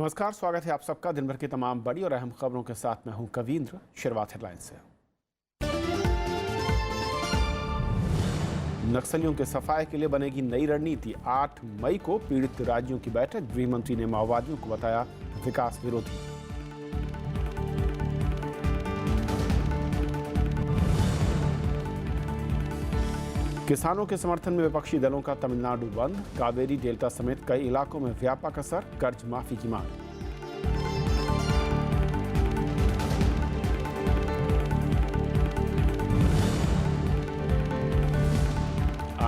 नमस्कार, स्वागत है आप सबका दिन भर की तमाम बड़ी और अहम खबरों के साथ। मैं हूं कवींद्र। शुरुआत हेडलाइन से। नक्सलियों के सफाई के लिए बनेगी नई रणनीति। 8 मई को पीड़ित राज्यों की बैठक। गृह मंत्री ने माओवादियों को बताया विकास विरोधी। किसानों के समर्थन में विपक्षी दलों का तमिलनाडु बंद। कावेरी डेल्टा समेत कई इलाकों में व्यापक असर। कर्ज माफी की मांग।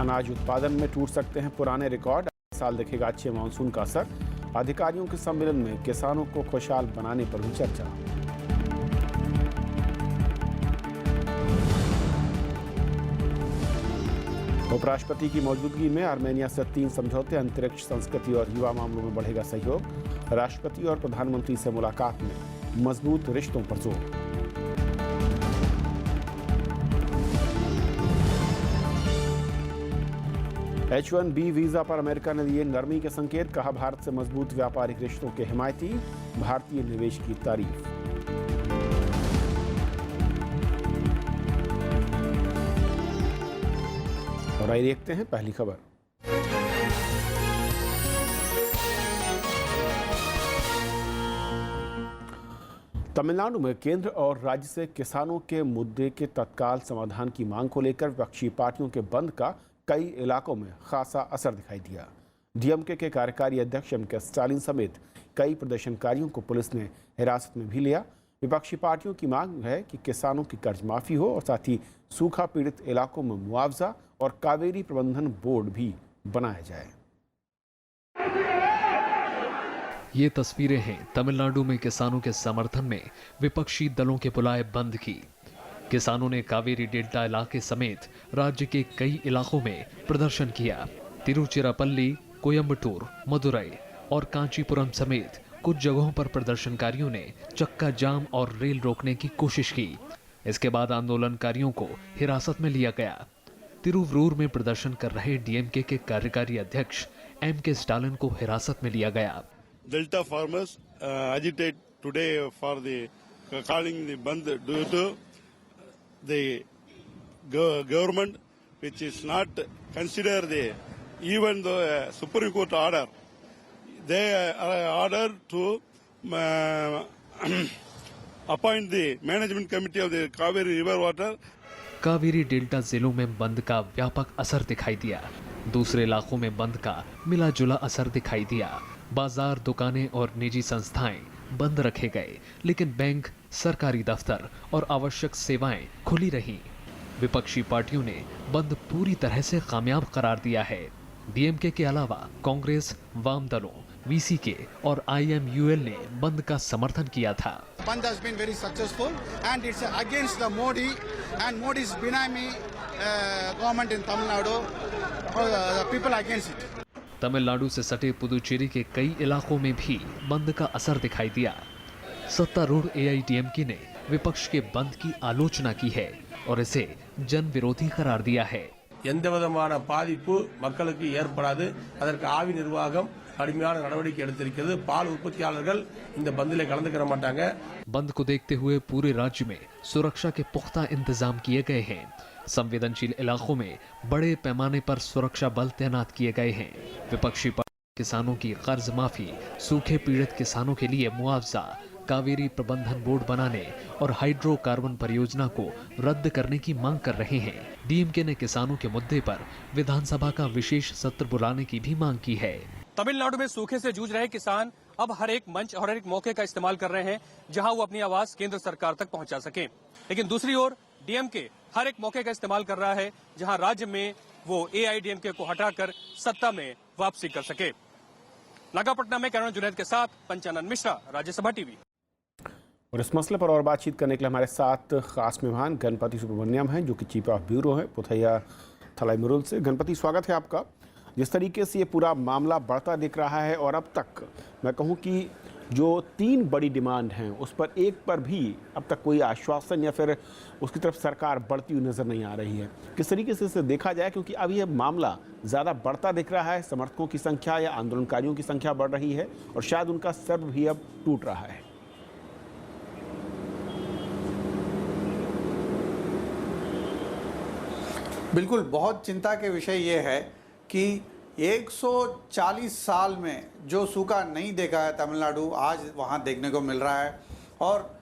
अनाज उत्पादन में टूट सकते हैं पुराने रिकॉर्ड। इस साल दिखेगा अच्छे मानसून का असर। अधिकारियों के सम्मेलन में किसानों को खुशहाल बनाने पर हुई चर्चा। उपराष्ट्रपति की मौजूदगी में आर्मेनिया से 3 समझौते। अंतरिक्ष, संस्कृति और युवा मामलों में बढ़ेगा सहयोग। राष्ट्रपति और प्रधानमंत्री से मुलाकात में मजबूत रिश्तों पर जोर। H-1B वीजा पर अमेरिका ने दिए नरमी के संकेत। कहा भारत से मजबूत व्यापारिक रिश्तों के हिमायती। भारतीय निवेश की तारीफ। और आइए देखते हैं पहली खबर। तमिलनाडु में केंद्र और राज्य से किसानों के मुद्दे के तत्काल समाधान की मांग को लेकर विपक्षी पार्टियों के बंद का कई इलाकों में खासा असर दिखाई दिया। डीएमके के कार्यकारी अध्यक्ष एम.के. स्टालिन समेत कई प्रदर्शनकारियों को पुलिस ने हिरासत में भी लिया। विपक्षी पार्टियों की मांग है कि किसानों की कर्ज माफी हो और साथ ही सूखा पीड़ित इलाकों में मुआवजा और कावेरी प्रबंधन बोर्ड भी बनाया जाए। ये तस्वीरें हैं तमिलनाडु में किसानों के समर्थन में विपक्षी दलों के बुलाए बंद की। किसानों ने कावेरी डेल्टा इलाके समेत राज्य के कई इलाकों में प्रदर्शन किया। तिरुचिरापल्ली, कोयम्बटूर, मदुरई और कांचीपुरम समेत कुछ जगहों पर प्रदर्शनकारियों ने चक्का जाम और रेल रोकने की कोशिश की। इसके बाद आंदोलनकारियों को हिरासत में लिया गया। तिरुवरूर में प्रदर्शन कर रहे डीएमके के कार्यकारी अध्यक्ष एम.के. स्टालिन को हिरासत में लिया गया। Delta farmers agitate today for the calling the band due to the government which is not consider the even the Supreme Court order. They are ordered to appoint the management committee of the Kaveri river water. Kaveri delta जिलों में बंद का व्यापक असर दिखाई दिया। दूसरे इलाकों में बंद का मिला जुला असर दिखाई दिया। बाजार, दुकानें और निजी संस्थाएं बंद रखे गए, लेकिन बैंक, सरकारी दफ्तर और आवश्यक सेवाएं खुली रहीं। विपक्षी पार्टियों ने बंद पूरी तरह से कामयाब करार दिया है। डीएमके के अलावा कांग्रेस, वाम दलों, वीसीके और आईएमयूएल ने बंद का समर्थन किया था। बंद has been very successful and it's against the Modi and Modi's Binami government in Tamil Nadu. The people against it. Tamil Nadu से सटे पुदुचेरी के कई इलाकों में भी बंद का असर दिखाई दिया। सत्तारूढ़ एआईडीएमके ने विपक्ष के बंद की आलोचना की है और इसे जन विरोधी करार दिया है। எந்தவிதமான பாதிப்பு மக்களுக்கு ஏற்படாது, அதற்கு ஆவி நிர்வாகம் கடுமையான நடவடிக்கை எடுத்திருக்கிறது। பால் உற்பத்தியாளர்கள் இந்த பந்திலே கலந்துக்கிற மாட்டாங்க। बंद को देखते हुए पूरे राज्य में सुरक्षा के पुख्ता इंतजाम किए गए हैं। संवेदनशील इलाकों में बड़े पैमाने पर सुरक्षा बल तैनात किए गए हैं। विपक्षी पार्टी किसानों की कर्ज माफी, सूखे पीड़ित किसानों के लिए मुआवजा, कावेरी प्रबंधन बोर्ड बनाने और हाइड्रोकार्बन परियोजना को रद्द करने की मांग कर रहे हैं। डीएमके ने किसानों के मुद्दे पर विधानसभा का विशेष सत्र बुलाने की भी मांग की है। तमिलनाडु में सूखे से जूझ रहे किसान अब हर एक मंच और हर एक मौके का इस्तेमाल कर रहे हैं जहां वो अपनी आवाज केंद्र सरकार तक पहुंचा सके। लेकिन दूसरी ओर डीएमके हर एक मौके का इस्तेमाल कर रहा है जहां राज्य में वो एआईडीएमके को हटाकर सत्ता में वापसी कर सके। नागापट्टनम में करण जुनैद के साथ पंचानन मिश्रा, राज्यसभा टीवी। और इस मसले पर और बातचीत करने के लिए हमारे साथ खास मेहमान गणपति सुब्रमण्यम हैं, जो कि चीफ ऑफ ब्यूरो है पुथैया थलाईमुरुल से। गणपति, स्वागत है आपका। जिस तरीके से ये पूरा मामला बढ़ता दिख रहा है और अब तक मैं कहूँ कि जो 3 बड़ी डिमांड हैं उस पर एक पर भी अब तक कोई आश्वासन या फिर उसकी तरफ सरकार बढ़ती हुई नजर नहीं आ रही है। किस तरीके से इसे देखा जाए, क्योंकि अब यह मामला ज़्यादा बढ़ता दिख रहा है, समर्थकों की संख्या या आंदोलनकारियों की संख्या बढ़ रही है और शायद उनका सर भी अब टूट रहा है। बिल्कुल, बहुत चिंता के विषय ये है कि 140 साल में जो सूखा नहीं देखा है तमिलनाडु, आज वहाँ देखने को मिल रहा है। और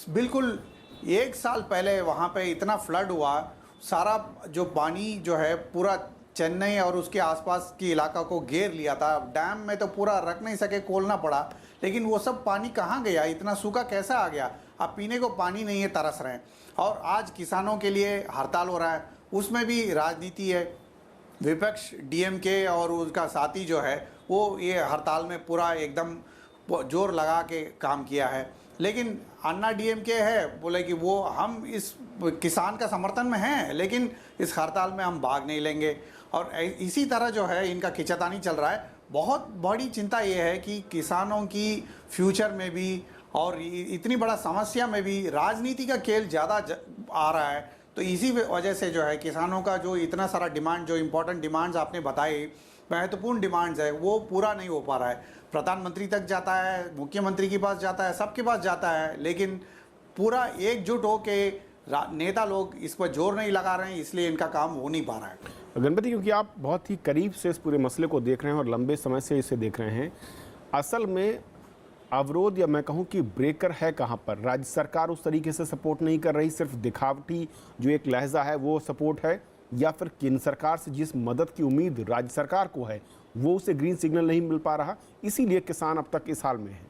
बिल्कुल 1 साल पहले वहाँ पे इतना फ्लड हुआ, सारा जो पानी जो है पूरा चेन्नई और उसके आसपास की इलाका को घेर लिया था। डैम में तो पूरा रख नहीं सके, खोलना पड़ा। लेकिन वो सब पानी कहाँ गया? इतना सूखा कैसा आ गया? अब पीने को पानी नहीं है, तरस रहे हैं। और आज किसानों के लिए हड़ताल हो रहा है, उसमें भी राजनीति है। विपक्ष डीएमके और उसका साथी जो है वो ये हड़ताल में पूरा एकदम जोर लगा के काम किया है। लेकिन अन्ना डीएमके है, बोले कि वो हम इस किसान का समर्थन में हैं, लेकिन इस हड़ताल में हम भाग नहीं लेंगे। और इसी तरह जो है इनका खींचातानी चल रहा है। बहुत बड़ी चिंता ये है कि किसानों की फ्यूचर में भी और इतनी बड़ा समस्या में भी राजनीति का खेल ज़्यादा आ रहा है। तो इसी वजह से जो है किसानों का जो इतना सारा डिमांड, जो इम्पोर्टेंट डिमांड्स आपने बताई, महत्वपूर्ण डिमांड्स है, वो पूरा नहीं हो पा रहा है। प्रधानमंत्री तक जाता है, मुख्यमंत्री के पास जाता है, सबके पास जाता है, लेकिन पूरा एकजुट हो के नेता लोग इस पर जोर नहीं लगा रहे हैं, इसलिए इनका काम हो नहीं पा रहा है। गणपति, क्योंकि आप बहुत ही करीब से इस पूरे मसले को देख रहे हैं और लंबे समय से इसे देख रहे हैं, असल में अवरोध या मैं कहूं कि ब्रेकर है कहां पर? राज्य सरकार उस तरीके से सपोर्ट नहीं कर रही, सिर्फ दिखावटी जो एक लहजा है वो सपोर्ट है, या फिर केंद्र सरकार से जिस मदद की उम्मीद राज्य सरकार को है वो उसे ग्रीन सिग्नल नहीं मिल पा रहा, इसीलिए किसान अब तक इस हाल में है?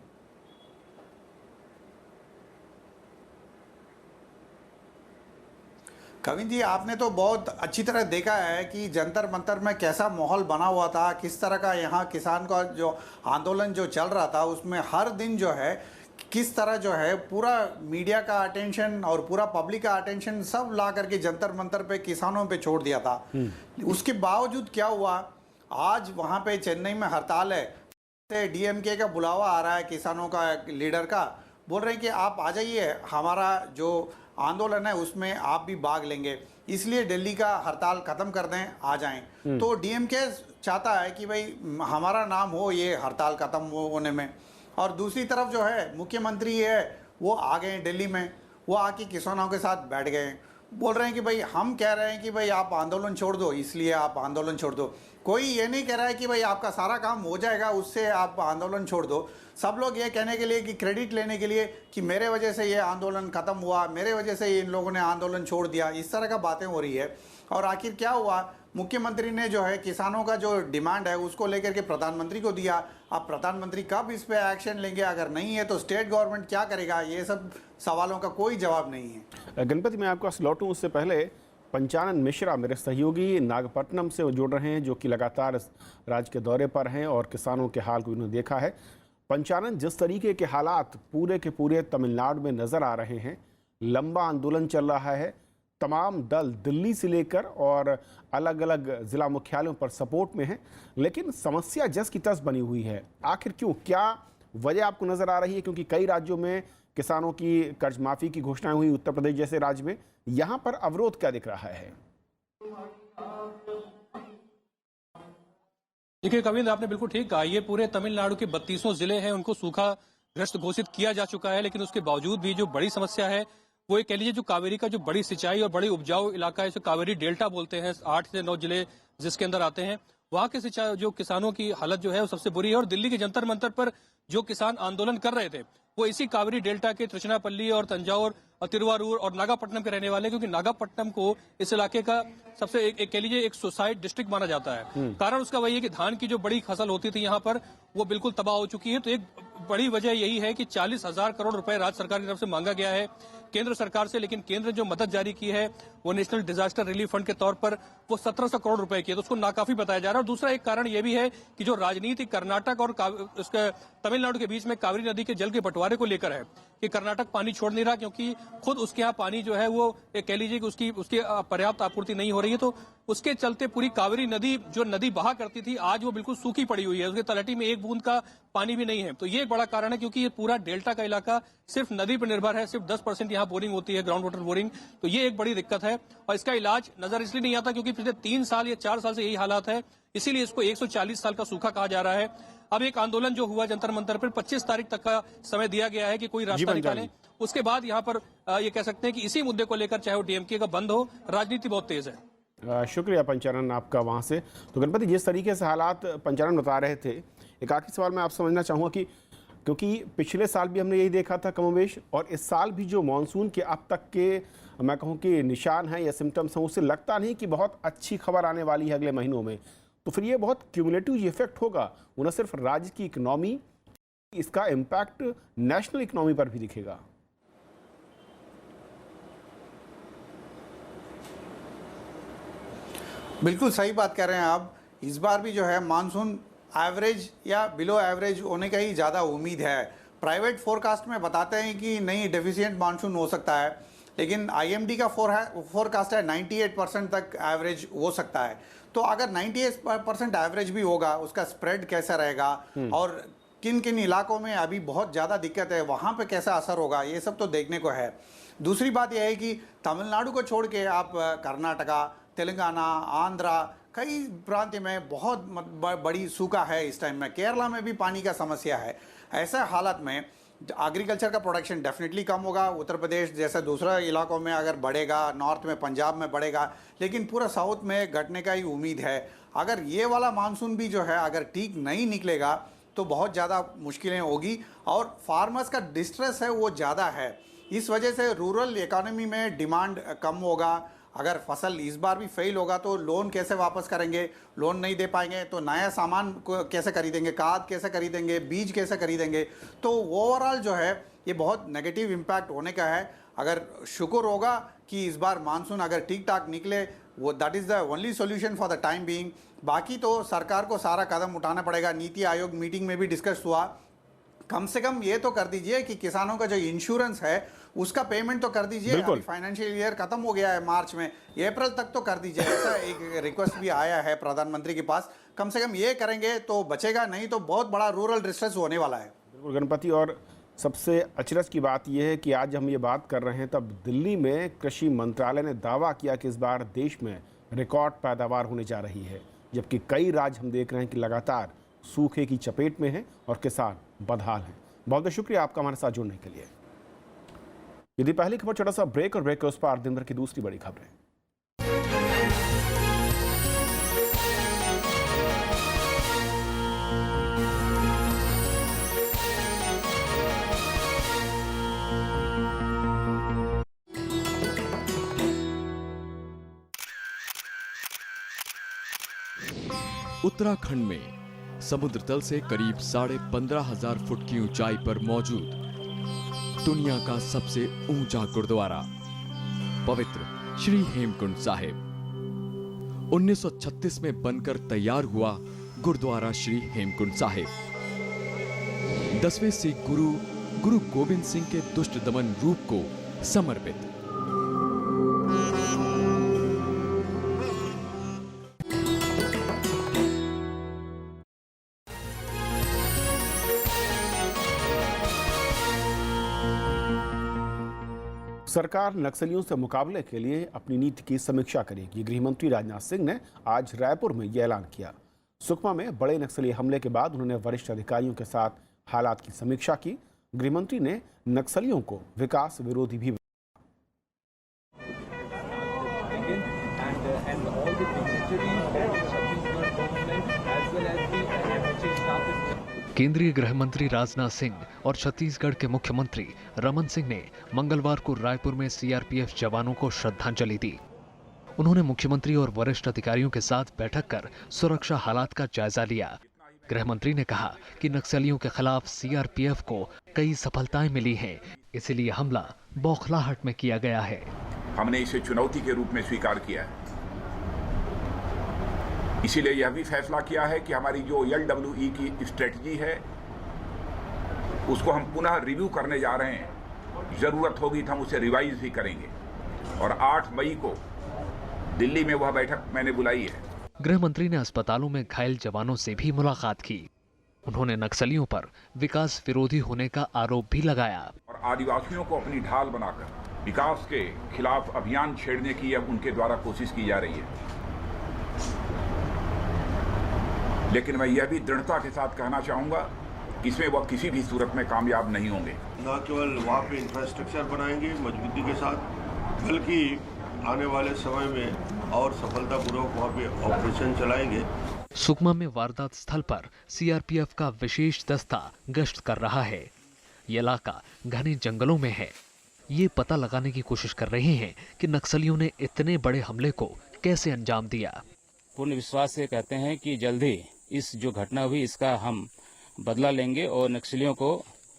कविन जी, आपने तो बहुत अच्छी तरह देखा है कि जंतर मंतर में कैसा माहौल बना हुआ था, किस तरह का यहाँ किसान का जो आंदोलन जो चल रहा था, उसमें हर दिन जो है किस तरह जो है पूरा मीडिया का अटेंशन और पूरा पब्लिक का अटेंशन सब ला करके जंतर मंतर पे किसानों पे छोड़ दिया था। उसके बावजूद क्या हुआ, आज वहाँ पे चेन्नई में हड़ताल है। डीएमके का बुलावा आ रहा है किसानों का लीडर का, बोल रहे हैं कि आप आ जाइए, हमारा जो आंदोलन है उसमें आप भी भाग लेंगे, इसलिए दिल्ली का हड़ताल खत्म कर दें, आ जाएं। तो डीएमके चाहता है कि भाई हमारा नाम हो ये हड़ताल खत्म होने में। और दूसरी तरफ जो है मुख्यमंत्री है वो आ गए दिल्ली में, वो आके किसानों के साथ बैठ गए, बोल रहे हैं कि भाई हम कह रहे हैं कि भाई आप आंदोलन छोड़ दो, इसलिए आप आंदोलन छोड़ दो। कोई ये नहीं कह रहा है कि भाई आपका सारा काम हो जाएगा उससे आप आंदोलन छोड़ दो। सब लोग ये कहने के लिए कि क्रेडिट लेने के लिए कि मेरे वजह से ये आंदोलन खत्म हुआ, मेरे वजह से इन लोगों ने आंदोलन छोड़ दिया, इस तरह का बातें हो रही है। और आखिर क्या हुआ, मुख्यमंत्री ने जो है किसानों का जो डिमांड है उसको लेकर के प्रधानमंत्री को दिया। अब प्रधानमंत्री कब इस पे एक्शन लेंगे, अगर नहीं है तो स्टेट गवर्नमेंट क्या करेगा, ये सब सवालों का कोई जवाब नहीं है। गणपति, मैं आपके पास लौटूं उससे पहले पंचानन मिश्रा मेरे सहयोगी नागपट्टनम से जुड़ रहे हैं, जो कि लगातार राज्य के दौरे पर हैं और किसानों के हाल को उन्होंने देखा है। पंचानन, जिस तरीके के हालात पूरे के पूरे तमिलनाडु में नज़र आ रहे हैं, लंबा आंदोलन चल रहा है, तमाम दल दिल्ली से लेकर और अलग अलग ज़िला मुख्यालयों पर सपोर्ट में हैं, लेकिन समस्या जस की तस बनी हुई है। आखिर क्यों, क्या वजह आपको नज़र आ रही है? क्योंकि कई राज्यों में किसानों की कर्ज माफ़ी की घोषणाएं हुई, उत्तर प्रदेश जैसे राज्य में, यहाँ पर अवरोध क्या दिख रहा है? देखिए कविंद्र, आपने बिल्कुल ठीक कहा, ये पूरे तमिलनाडु के 32 जिले हैं, उनको सूखा ग्रस्त घोषित किया जा चुका है। लेकिन उसके बावजूद भी जो बड़ी समस्या है वो ये कह लीजिए जो कावेरी का जो बड़ी सिंचाई और बड़ी उपजाऊ इलाका है, इसे कावेरी डेल्टा बोलते हैं, 8 से 9 जिले जिसके अंदर आते हैं, वहां के सिंचाई जो किसानों की हालत जो है वो सबसे बुरी है। और दिल्ली के जंतर मंतर पर जो किसान आंदोलन कर रहे थे वो इसी कावेरी डेल्टा के त्रिचनापल्ली और तंजावुर और तिरुवारूर और नागापट्टनम के रहने वाले, क्योंकि नागापट्टनम को इस इलाके का सबसे एक कह लीजिए एक सुसाइड डिस्ट्रिक्ट माना जाता है। कारण उसका वही है कि धान की जो बड़ी फसल होती थी यहाँ पर वो बिल्कुल तबाह हो चुकी है। तो एक बड़ी वजह यही है कि 40,000 करोड़ रुपए राज्य सरकार की तरफ से मांगा गया है केंद्र सरकार से, लेकिन केंद्र जो मदद जारी की है वो नेशनल डिजास्टर रिलीफ फंड के तौर पर वो 1700 करोड़ रुपए की है, तो उसको नाकाफी बताया जा रहा है। और दूसरा एक कारण ये भी है कि जो राजनीति कर्नाटक और उसके तमिलनाडु के बीच में कावेरी नदी के जल के बंटवारे को लेकर है कि कर्नाटक पानी छोड़ नहीं रहा, क्योंकि खुद उसके यहाँ पानी जो है वो कह लीजिए कि उसकी पर्याप्त आपूर्ति नहीं हो रही है। तो उसके चलते पूरी कावेरी नदी जो नदी बहा करती थी आज वो बिल्कुल सूखी पड़ी हुई है, उसके तलहटी में एक बूंद का पानी भी नहीं है। तो ये एक बड़ा कारण है, क्योंकि ये पूरा डेल्टा का इलाका सिर्फ नदी पर निर्भर है, सिर्फ 10% यहाँ बोरिंग होती है, ग्राउंड वाटर बोरिंग। तो ये एक बड़ी दिक्कत है और इसका इलाज नजर इसलिए नहीं आता क्योंकि पिछले 3 साल या 4 साल से यही हालात है, इसीलिए इसको 140 साल का सूखा कहा जा रहा है। अब एक आंदोलन जो हुआ जंतर मंतर पर 25 तारीख तक का समय दिया गया है कि कोई रास्ता निकाले। उसके बाद यहाँ पर ये कह सकते हैं कि इसी मुद्दे को लेकर चाहे वो डीएमके का बंद हो, राजनीति बहुत तेज है। शुक्रिया पंचानन आपका वहाँ से। तो गणपति, जिस तरीके से हालात पंचानन बता रहे थे, एक आखिरी सवाल मैं आप समझना चाहूँगा कि क्योंकि पिछले साल भी हमने यही देखा था कमोवेश, और इस साल भी जो मानसून के अब तक के मैं कहूँ कि निशान हैं या सिम्टम्स हैं, उससे लगता नहीं कि बहुत अच्छी खबर आने वाली है अगले महीनों में। तो फिर ये बहुत क्यूमुलेटिव इफेक्ट होगा, वो न सिर्फ राज्य की इकोनॉमी, इसका इम्पैक्ट नेशनल इकोनॉमी पर भी दिखेगा। बिल्कुल सही बात कह रहे हैं आप। इस बार भी जो है मानसून एवरेज या बिलो एवरेज होने का ही ज़्यादा उम्मीद है। प्राइवेट फोरकास्ट में बताते हैं कि नहीं, डेफिशिएंट मानसून हो सकता है, लेकिन आईएमडी का फोरकास्ट है 98% तक एवरेज हो सकता है। तो अगर 98% एवरेज भी होगा, उसका स्प्रेड कैसा रहेगा और किन किन इलाकों में अभी बहुत ज़्यादा दिक्कत है, वहाँ पे कैसा असर होगा, ये सब तो देखने को है। दूसरी बात यह है कि तमिलनाडु को छोड़ के आप कर्नाटका, तेलंगाना, आंध्रा, कई प्रांत में बहुत बड़ी सूखा है इस टाइम में। केरला में भी पानी का समस्या है। ऐसे हालत में एग्रीकल्चर का प्रोडक्शन डेफिनेटली कम होगा। उत्तर प्रदेश जैसे दूसरे इलाकों में अगर बढ़ेगा, नॉर्थ में पंजाब में बढ़ेगा, लेकिन पूरा साउथ में घटने का ही उम्मीद है। अगर ये वाला मानसून भी जो है अगर ठीक नहीं निकलेगा तो बहुत ज़्यादा मुश्किलें होगी और फार्मर्स का डिस्ट्रेस है वो ज़्यादा है। इस वजह से रूरल इकोनॉमी में डिमांड कम होगा। अगर फसल इस बार भी फेल होगा तो लोन कैसे वापस करेंगे, लोन नहीं दे पाएंगे तो नया सामान कैसे खरीदेंगे, खाद कैसे खरीदेंगे, बीज कैसे खरीदेंगे। तो ओवरऑल जो है ये बहुत नेगेटिव इम्पैक्ट होने का है। अगर शुक्र होगा कि इस बार मानसून अगर ठीक ठाक निकले, वो that is the only solution for the time being. बाकी तो सरकार को सारा कदम उठाना पड़ेगा। नीति आयोग मीटिंग में भी डिस्कस हुआ, कम से कम ये तो कर दीजिए कि किसानों का जो इंश्योरेंस है उसका पेमेंट तो कर दीजिए। फाइनेंशियल ईयर खत्म हो गया है मार्च में, अप्रैल तक तो कर दीजिए। ऐसा एक रिक्वेस्ट भी आया है प्रधानमंत्री के पास। कम से कम ये करेंगे तो बचेगा, नहीं तो बहुत बड़ा रूरल डिस्ट्रेस होने वाला है। बिल्कुल गणपति, और सबसे अचरज की बात यह है कि आज हम ये बात कर रहे हैं तब दिल्ली में कृषि मंत्रालय ने दावा किया कि इस बार देश में रिकॉर्ड पैदावार होने जा रही है, जबकि कई राज्य हम देख रहे हैं कि लगातार सूखे की चपेट में हैं और किसान बदहाल हैं। बहुत बहुत शुक्रिया आपका हमारे साथ जुड़ने के लिए। यदि पहली खबर, छोटा सा ब्रेक, और ब्रेक के उस पार दिन भर की दूसरी बड़ी खबरें। उत्तराखंड में समुद्र तल से करीब 15,500 फुट की ऊंचाई पर मौजूद दुनिया का सबसे ऊंचा गुरुद्वारा पवित्र श्री हेमकुंड साहिब 1936 में बनकर तैयार हुआ गुरुद्वारा श्री हेमकुंड साहिब 10वें सिख गुरु गोबिंद सिंह के दुष्ट दमन रूप को समर्पित। सरकार नक्सलियों से मुकाबले के लिए अपनी नीति की समीक्षा करेगी। गृह मंत्री राजनाथ सिंह ने आज रायपुर में यह ऐलान किया। सुकमा में बड़े नक्सली हमले के बाद उन्होंने वरिष्ठ अधिकारियों के साथ हालात की समीक्षा की। गृह मंत्री ने नक्सलियों को विकास विरोधी भी केंद्रीय गृह मंत्री राजनाथ सिंह और छत्तीसगढ़ के मुख्यमंत्री रमन सिंह ने मंगलवार को रायपुर में सीआरपीएफ जवानों को श्रद्धांजलि दी। उन्होंने मुख्यमंत्री और वरिष्ठ अधिकारियों के साथ बैठक कर सुरक्षा हालात का जायजा लिया। गृह मंत्री ने कहा कि नक्सलियों के खिलाफ सीआरपीएफ को कई सफलताएं मिली हैं, इसलिए हमला बौखलाहट में किया गया है। हमने इसे चुनौती के रूप में स्वीकार किया है, इसीलिए यह भी फैसला किया है कि हमारी जो LWE की स्ट्रेटजी है उसको हम पुनः रिव्यू करने जा रहे हैं। जरूरत होगी तो हम उसे रिवाइज भी करेंगे और 8 मई को दिल्ली में वह बैठक मैंने बुलाई है। गृह मंत्री ने अस्पतालों में घायल जवानों से भी मुलाकात की। उन्होंने नक्सलियों पर विकास विरोधी होने का आरोप भी लगाया और आदिवासियों को अपनी ढाल बनाकर विकास के खिलाफ अभियान छेड़ने की अब उनके द्वारा कोशिश की जा रही है। लेकिन मैं यह भी दृढ़ता के साथ कहना चाहूंगा कि इसमें वह किसी भी सूरत में कामयाब नहीं होंगे। न केवल वहाँ पे इंफ्रास्ट्रक्चर बनाएंगे मजबूती के साथ, बल्कि आने वाले समय में और सफलतापूर्वक वहाँ पे ऑपरेशन चलाएंगे। सुकमा में वारदात स्थल पर सीआरपीएफ का विशेष दस्ता गश्त कर रहा है। ये इलाका घने जंगलों में है। ये पता लगाने की कोशिश कर रहे हैं कि नक्सलियों ने इतने बड़े हमले को कैसे अंजाम दिया। पूर्ण विश्वास से कहते हैं कि जल्दी इस जो घटना हुई इसका हम बदला लेंगे और नक्सलियों को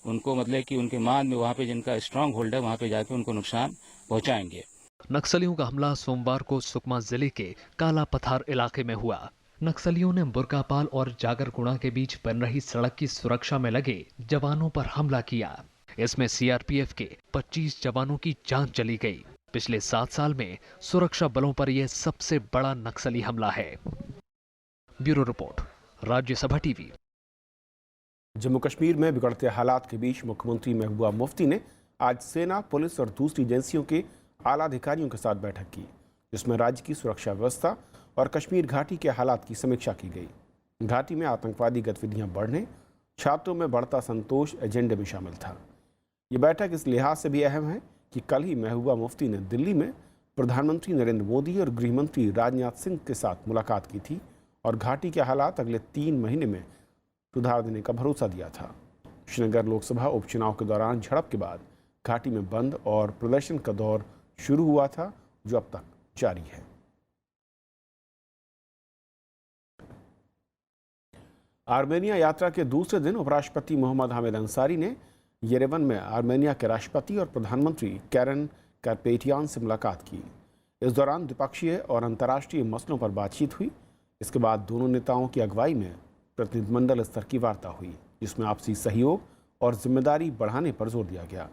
उनको मतलब कि उनके मान में वहाँ पे जिनका स्ट्रांग होल्ड है वहाँ पे जाके उनको नुकसान पहुँचाएंगे। नक्सलियों का हमला सोमवार को सुकमा जिले के काला पथार इलाके में हुआ। नक्सलियों ने बुरकापाल और जागरगुड़ा के बीच बन रही सड़क की सुरक्षा में लगे जवानों पर हमला किया। इसमें सीआरपीएफ के 25 जवानों की जान चली गई। पिछले 7 साल में सुरक्षा बलों पर यह सबसे बड़ा नक्सली हमला है। Bureau report, Rajya Sabha TV. Jammu Kashmir में बिगड़ते हालात के बीच मुख्यमंत्री महबूबा मुफ्ती ने आज सेना, पुलिस और दूसरी एजेंसियों के आला अधिकारियों के साथ बैठक की, जिसमें राज्य की सुरक्षा व्यवस्था और कश्मीर घाटी के हालात की समीक्षा की गई। घाटी में आतंकवादी गतिविधियां बढ़ने, छात्रों में बढ़ता संतोष एजेंडे में शामिल था। ये बैठक इस लिहाज से भी अहम है कि कल ही महबूबा मुफ्ती ने दिल्ली में प्रधानमंत्री नरेंद्र मोदी और गृहमंत्री राजनाथ सिंह के साथ मुलाकात की थी और घाटी के हालात अगले 3 महीने में सुधार देने का भरोसा दिया था। श्रीनगर लोकसभा उपचुनाव के दौरान झड़प के बाद घाटी में बंद और प्रदर्शन का दौर शुरू हुआ था, जो अब तक जारी है। आर्मेनिया यात्रा के दूसरे दिन उपराष्ट्रपति मोहम्मद हामिद अंसारी ने येरेवन में आर्मेनिया के राष्ट्रपति और प्रधानमंत्री कैरन कारपेटियान से मुलाकात की। इस दौरान द्विपक्षीय और अंतर्राष्ट्रीय मसलों पर बातचीत हुई। इसके बाद दोनों नेताओं की अगुवाई में प्रतिनिधिमंडल स्तर की वार्ता हुई, जिसमें आपसी सहयोग और जिम्मेदारी बढ़ाने पर जोर दिया गया।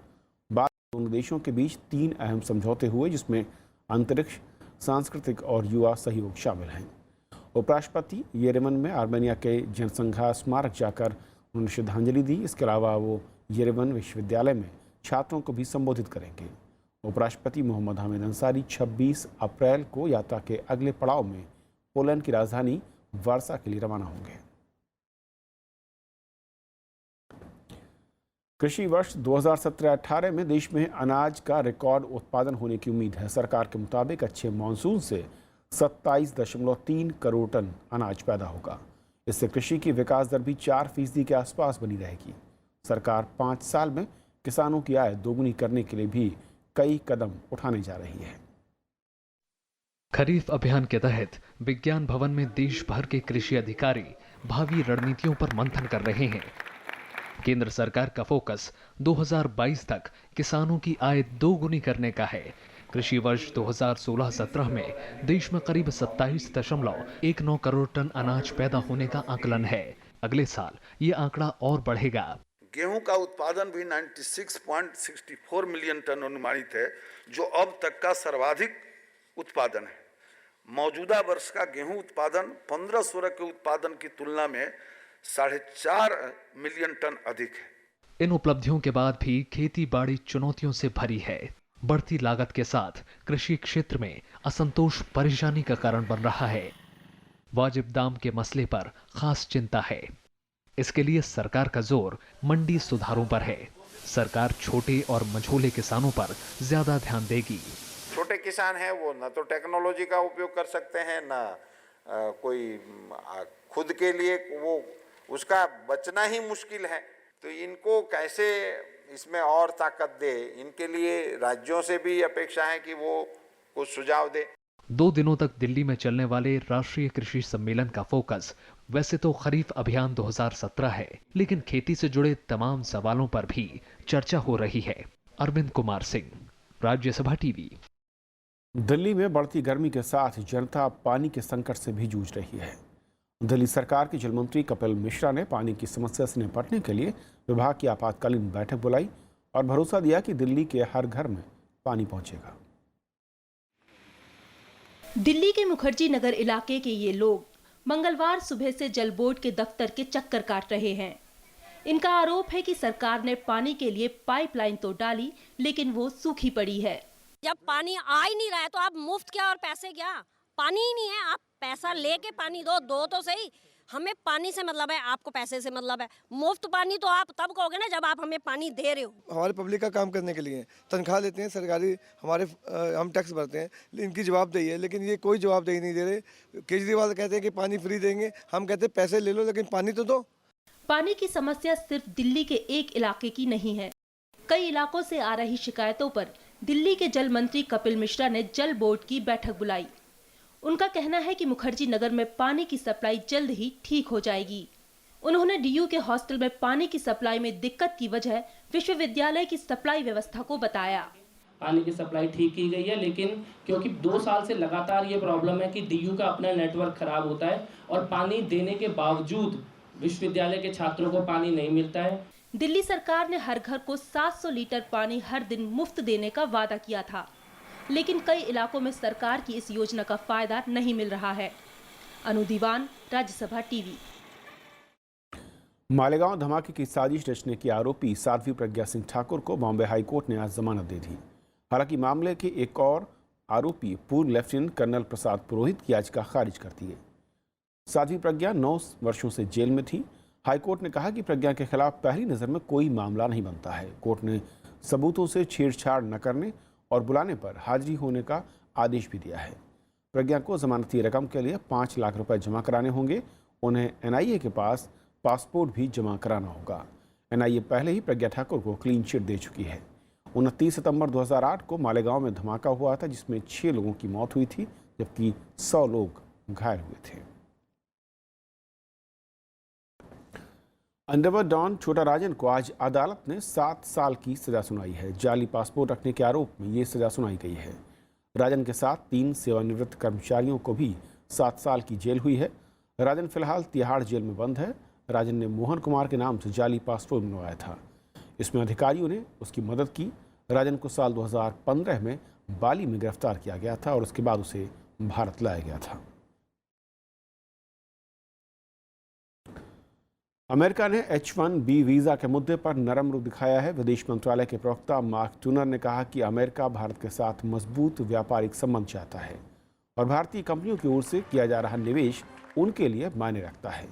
बाद दोनों देशों के बीच 3 अहम समझौते हुए, जिसमें अंतरिक्ष, सांस्कृतिक और युवा सहयोग शामिल हैं। उपराष्ट्रपति येरेवन में आर्मेनिया के जनसंघा स्मारक जाकर उन्होंने श्रद्धांजलि दी। इसके अलावा वो येरेवन विश्वविद्यालय में छात्रों को भी संबोधित करेंगे। उपराष्ट्रपति मोहम्मद हामिद अंसारी 26 अप्रैल को यात्रा के अगले पड़ाव में पोलैंड की राजधानी वार्सा के लिए रवाना होंगे। कृषि वर्ष 2017-18 में देश में अनाज का रिकॉर्ड उत्पादन होने की उम्मीद है। सरकार के मुताबिक अच्छे मानसून से 27.3 करोड़ टन अनाज पैदा होगा। इससे कृषि की विकास दर भी 4% के आसपास बनी रहेगी। सरकार 5 साल में किसानों की आय दोगुनी करने के लिए भी कई कदम उठाने जा रही है। खरीफ अभियान के तहत विज्ञान भवन में देश भर के कृषि अधिकारी भावी रणनीतियों पर मंथन कर रहे हैं। केंद्र सरकार का फोकस 2022 तक किसानों की आय दोगुनी करने का है। कृषि वर्ष 2016-17 में देश में करीब 27.19 करोड़ टन अनाज पैदा होने का आकलन है। अगले साल ये आंकड़ा और बढ़ेगा। गेहूं का उत्पादन भी 96.64 मिलियन टन अनुमानित है, जो अब तक का सर्वाधिक उत्पादन है। मौजूदा वर्ष का गेहूं उत्पादन 15-16 के उत्पादन की तुलना में 4.5 मिलियन टन अधिक है। इन उपलब्धियों के बाद भी खेती बाड़ी चुनौतियों से भरी है। बढ़ती लागत के साथ कृषि क्षेत्र में असंतोष परेशानी का कारण बन रहा है। वाजिब दाम के मसले पर खास चिंता है। इसके लिए सरकार का जोर मंडी सुधारों पर है। सरकार छोटे और मझोले किसानों पर ज्यादा ध्यान देगी। छोटे किसान हैं वो न तो टेक्नोलॉजी का उपयोग कर सकते हैं, न कोई खुद के लिए वो उसका बचना ही मुश्किल है। तो इनको कैसे इसमें और ताकत दे, इनके लिए राज्यों से भी अपेक्षा है कि वो कुछ सुझाव दे। 2 दिनों तक दिल्ली में चलने वाले राष्ट्रीय कृषि सम्मेलन का फोकस वैसे तो खरीफ अभियान 2017 है, लेकिन खेती से जुड़े तमाम सवालों पर भी चर्चा हो रही है। अरविंद कुमार सिंह, राज्यसभा टीवी। दिल्ली में बढ़ती गर्मी के साथ जनता पानी के संकट से भी जूझ रही है। दिल्ली सरकार के जल मंत्री कपिल मिश्रा ने पानी की समस्या से निपटने के लिए विभाग की आपातकालीन बैठक बुलाई और भरोसा दिया कि दिल्ली के हर घर में पानी पहुंचेगा। दिल्ली के मुखर्जी नगर इलाके के ये लोग मंगलवार सुबह से जल बोर्ड के दफ्तर के चक्कर काट रहे हैं। इनका आरोप है कि सरकार ने पानी के लिए पाइपलाइन तो डाली, लेकिन वो सूखी पड़ी है। जब पानी आ ही नहीं रहा है तो आप मुफ्त क्या और पैसे क्या? पानी ही नहीं है, आप पैसा लेके पानी दो तो सही। हमें पानी से मतलब है, आपको पैसे से मतलब है। मुफ्त पानी तो आप तब कहोगे ना जब आप हमें पानी दे रहे हो। हमारे पब्लिक का काम करने के लिए तनख्वाह लेते हैं सरकारी, हम टैक्स भरते हैं, इनकी जवाबदेही है, लेकिन ये कोई जवाबदेही नहीं दे रहे। केजरीवाल कहते हैं कि पानी फ्री देंगे, हम कहते हैं पैसे ले लो लेकिन पानी तो दो। पानी की समस्या सिर्फ दिल्ली के एक इलाके की नहीं है। कई इलाकों से आ रही शिकायतों पर दिल्ली के जल मंत्री कपिल मिश्रा ने जल बोर्ड की बैठक बुलाई। उनका कहना है कि मुखर्जी नगर में पानी की सप्लाई जल्द ही ठीक हो जाएगी। उन्होंने डीयू के हॉस्टल में पानी की सप्लाई में दिक्कत की वजह विश्वविद्यालय की सप्लाई व्यवस्था को बताया। पानी की सप्लाई ठीक की गई है, लेकिन क्योंकि 2 साल से लगातार ये प्रॉब्लम है कि डीयू का अपना नेटवर्क खराब होता है और पानी देने के बावजूद विश्वविद्यालय के छात्रों को पानी नहीं मिलता है। दिल्ली सरकार ने हर घर को 700 लीटर पानी हर दिन मुफ्त देने का वादा किया था, लेकिन कई इलाकों में सरकार की इस योजना का फायदा नहीं मिल रहा है। अनु दीवान, राज्यसभा टीवी। मालेगांव धमाके की साजिश रचने के आरोपी साध्वी प्रज्ञा सिंह ठाकुर को बॉम्बे हाई कोर्ट ने आज जमानत दे दी। हालांकि मामले के एक और आरोपी पूर्व लेफ्टिनेंट कर्नल प्रसाद पुरोहित की याचिका खारिज कर दी है। साध्वी प्रज्ञा 9 वर्षों से जेल में थी। हाईकोर्ट ने कहा कि प्रज्ञा के खिलाफ पहली नज़र में कोई मामला नहीं बनता है। कोर्ट ने सबूतों से छेड़छाड़ न करने और बुलाने पर हाजिरी होने का आदेश भी दिया है। प्रज्ञा को जमानती रकम के लिए 5 लाख रुपए जमा कराने होंगे। उन्हें एनआईए के पास पासपोर्ट भी जमा कराना होगा। एनआईए पहले ही प्रज्ञा ठाकुर को क्लीन चिट दे चुकी है। 29 सितंबर 2008 को मालेगांव में धमाका हुआ था, जिसमें 6 लोगों की मौत हुई थी, जबकि 100 लोग घायल हुए थे। अंडरवर्ल्ड डॉन छोटा राजन को आज अदालत ने 7 साल की सजा सुनाई है। जाली पासपोर्ट रखने के आरोप में ये सजा सुनाई गई है। राजन के साथ 3 सेवानिवृत्त कर्मचारियों को भी 7 साल की जेल हुई है। राजन फिलहाल तिहाड़ जेल में बंद है। राजन ने मोहन कुमार के नाम से जाली पासपोर्ट बनवाया था। इसमें अधिकारियों ने उसकी मदद की। राजन को साल 2015 में बाली में गिरफ्तार किया गया था और उसके बाद उसे भारत लाया गया था। अमेरिका ने H-1B वीज़ा के मुद्दे पर नरम रुख दिखाया है। विदेश मंत्रालय के प्रवक्ता मार्क टूनर ने कहा कि अमेरिका भारत के साथ मजबूत व्यापारिक संबंध चाहता है और भारतीय कंपनियों की ओर से किया जा रहा निवेश उनके लिए मायने रखता है।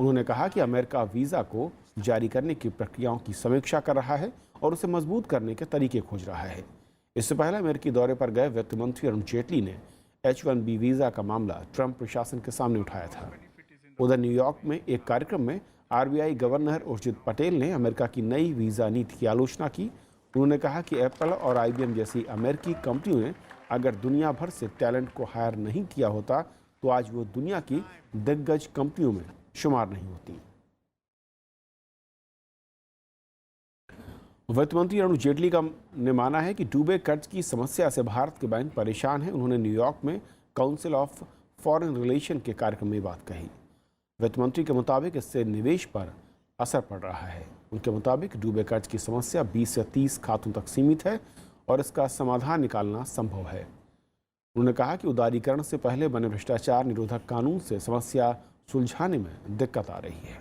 उन्होंने कहा कि अमेरिका वीज़ा को जारी करने की प्रक्रियाओं की समीक्षा कर रहा है और उसे मजबूत करने के तरीके खोज रहा है। इससे पहले अमेरिकी दौरे पर गए वित्त मंत्री अरुण जेटली ने H-1B वीज़ा का मामला ट्रंप प्रशासन के सामने उठाया था। उधर न्यूयॉर्क में एक कार्यक्रम में आरबीआई गवर्नर उर्जित पटेल ने अमेरिका की नई वीज़ा नीति की आलोचना की। उन्होंने कहा कि एप्पल और आईबीएम जैसी अमेरिकी कंपनियों ने अगर दुनिया भर से टैलेंट को हायर नहीं किया होता तो आज वो दुनिया की दिग्गज कंपनियों में शुमार नहीं होती। वित्त मंत्री अरुण जेटली ने माना है कि डूबे कर्ज की समस्या से भारत के बैंक परेशान हैं। उन्होंने न्यूयॉर्क में काउंसिल ऑफ फॉरेन रिलेशन के कार्यक्रम में बात कही। वित्त मंत्री के मुताबिक इससे निवेश पर असर पड़ रहा है। उनके मुताबिक डूबे कर्ज की समस्या 20 से 30 खातों तक सीमित है और इसका समाधान निकालना संभव है। उन्होंने कहा कि उदारीकरण से पहले बने भ्रष्टाचार निरोधक कानून से समस्या सुलझाने में दिक्कत आ रही है।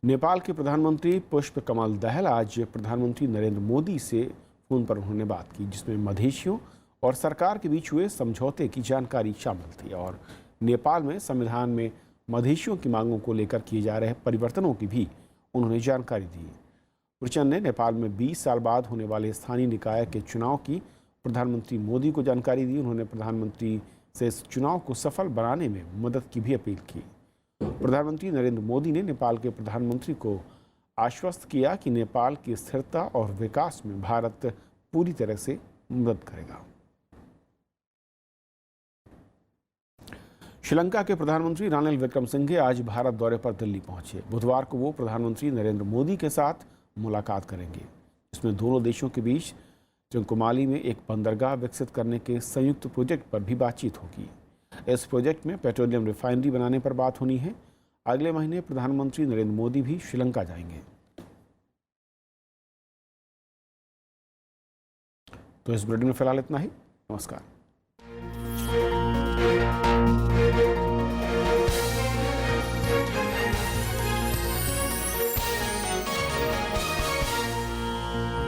नेपाल के प्रधानमंत्री पुष्प कमल दहल आज प्रधानमंत्री नरेंद्र मोदी से फोन पर उन्होंने बात की, जिसमें मधेशियों और सरकार के बीच हुए समझौते की जानकारी शामिल थी और नेपाल में संविधान में मधेशियों की मांगों को लेकर किए जा रहे परिवर्तनों की भी उन्होंने जानकारी दी। पुरचंद ने नेपाल में 20 साल बाद होने वाले स्थानीय निकाय के चुनाव की प्रधानमंत्री मोदी को जानकारी दी। उन्होंने प्रधानमंत्री से इस चुनाव को सफल बनाने में मदद की भी अपील की। प्रधानमंत्री नरेंद्र मोदी ने नेपाल के प्रधानमंत्री को आश्वस्त किया कि नेपाल की स्थिरता और विकास में भारत पूरी तरह से मदद करेगा। श्रीलंका के प्रधानमंत्री रानिल विक्रमसिंघे आज भारत दौरे पर दिल्ली पहुंचे। बुधवार को वो प्रधानमंत्री नरेंद्र मोदी के साथ मुलाकात करेंगे, जिसमें दोनों देशों के बीच चिंकुमाली में एक बंदरगाह विकसित करने के संयुक्त प्रोजेक्ट पर भी बातचीत होगी। इस प्रोजेक्ट में पेट्रोलियम रिफाइनरी बनाने पर बात होनी है। अगले महीने प्रधानमंत्री नरेंद्र मोदी भी श्रीलंका जाएंगे। तो इस बुलेटिन में फिलहाल इतना ही। नमस्कार।